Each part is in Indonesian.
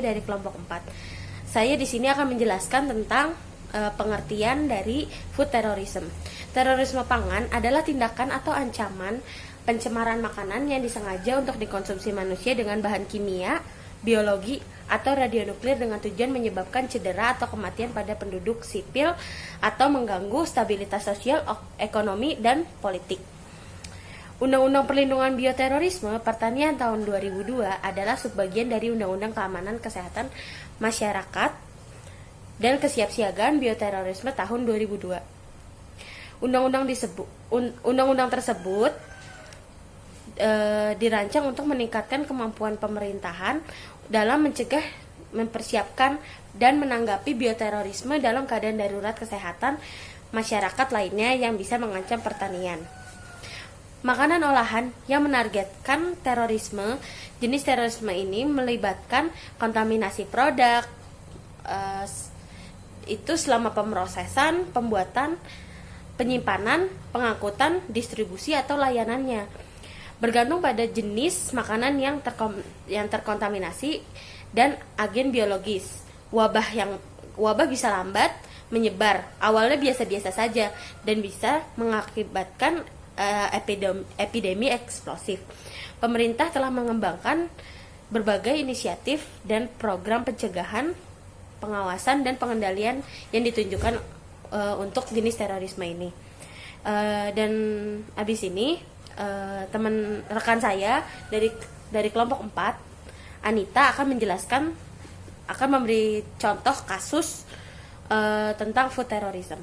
dari kelompok 4. Saya di sini akan menjelaskan tentang pengertian dari food terrorism. Terorisme pangan adalah tindakan atau ancaman pencemaran makanan yang disengaja untuk dikonsumsi manusia dengan bahan kimia, biologi, atau radionuklir dengan tujuan menyebabkan cedera atau kematian pada penduduk sipil atau mengganggu stabilitas sosial, ekonomi, dan politik. Undang-Undang Perlindungan Bioterorisme Pertanian tahun 2002 adalah subbagian dari Undang-Undang Keamanan Kesehatan Masyarakat dan Kesiapsiagaan Bioterorisme tahun 2002. Undang-undang tersebut dirancang untuk meningkatkan kemampuan pemerintahan dalam mencegah, mempersiapkan, dan menanggapi bioterorisme dalam keadaan darurat kesehatan masyarakat lainnya yang bisa mengancam pertanian. Makanan olahan yang menargetkan terorisme. Jenis terorisme ini melibatkan kontaminasi produk itu selama pemrosesan, pembuatan, penyimpanan, pengangkutan, distribusi, atau layanannya, bergantung pada jenis makanan yang terkontaminasi dan agen biologis. Wabah bisa lambat menyebar, awalnya biasa-biasa saja, dan bisa mengakibatkan epidemi eksplosif. Pemerintah telah mengembangkan berbagai inisiatif dan program pencegahan, pengawasan, dan pengendalian yang ditunjukkan untuk jenis terorisme ini. Dan abis ini teman rekan saya dari kelompok 4, Anita, akan memberi contoh kasus tentang food terrorism.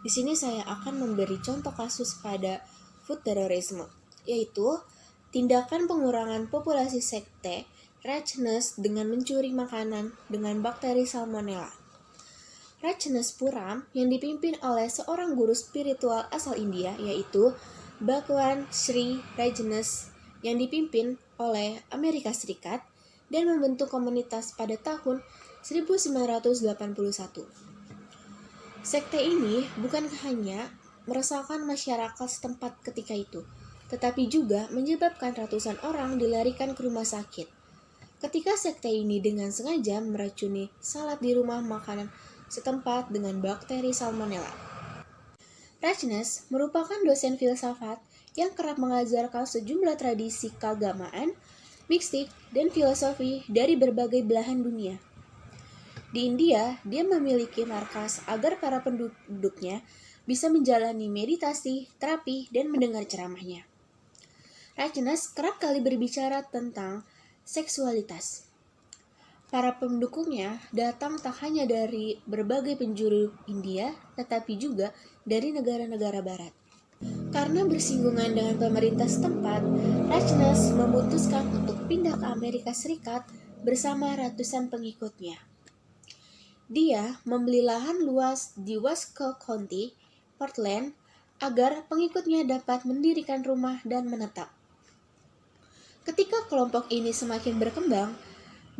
Di sini saya akan memberi contoh kasus pada food terrorisme, yaitu tindakan pengurangan populasi sekte Rajneesh dengan mencuri makanan dengan bakteri Salmonella. Rajneesh Puram yang dipimpin oleh seorang guru spiritual asal India, yaitu Bhagwan Sri Rajneesh, yang dipimpin oleh Amerika Serikat dan membentuk komunitas pada tahun 1981. Sekte ini bukan hanya meresahkan masyarakat setempat ketika itu, tetapi juga menyebabkan ratusan orang dilarikan ke rumah sakit. Ketika sekte ini dengan sengaja meracuni salad di rumah makanan setempat dengan bakteri Salmonella. Rajneesh merupakan dosen filsafat yang kerap mengajarkan sejumlah tradisi keagamaan, mistik, dan filosofi dari berbagai belahan dunia. Di India, dia memiliki markas agar para penduduknya bisa menjalani meditasi, terapi, dan mendengar ceramahnya. Rajneesh kerap kali berbicara tentang seksualitas. Para pendukungnya datang tak hanya dari berbagai penjuru India, tetapi juga dari negara-negara barat. Karena bersinggungan dengan pemerintah setempat, Rajneesh memutuskan untuk pindah ke Amerika Serikat bersama ratusan pengikutnya. Dia membeli lahan luas di Wasco County, Portland, agar pengikutnya dapat mendirikan rumah dan menetap. Ketika kelompok ini semakin berkembang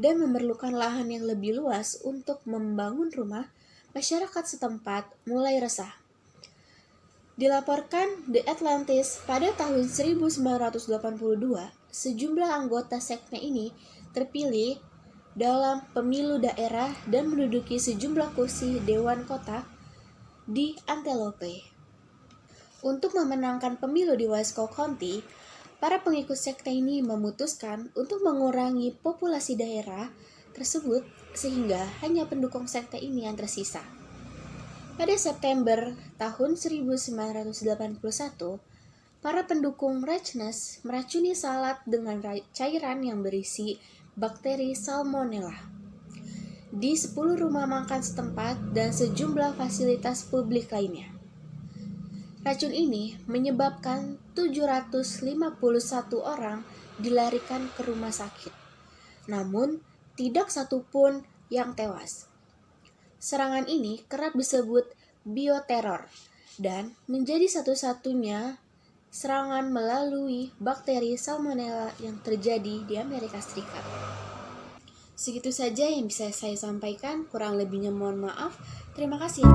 dan memerlukan lahan yang lebih luas untuk membangun rumah, masyarakat setempat mulai resah. Dilaporkan The Atlantis pada tahun 1982, sejumlah anggota sekte ini terpilih dalam pemilu daerah dan menduduki sejumlah kursi Dewan Kota di Antelope. Untuk memenangkan pemilu di Wasco County, para pengikut sekte ini memutuskan untuk mengurangi populasi daerah tersebut sehingga hanya pendukung sekte ini yang tersisa. Pada September tahun 1981, para pendukung Rajneesh meracuni salad dengan cairan yang berisi bakteri Salmonella di 10 rumah makan setempat dan sejumlah fasilitas publik lainnya. Racun ini menyebabkan 751 orang dilarikan ke rumah sakit, namun tidak satupun yang tewas. Serangan ini kerap disebut bioteror dan menjadi satu-satunya serangan melalui bakteri Salmonella yang terjadi di Amerika Serikat. Segitu saja yang bisa saya sampaikan, kurang lebihnya mohon maaf. Terima kasih.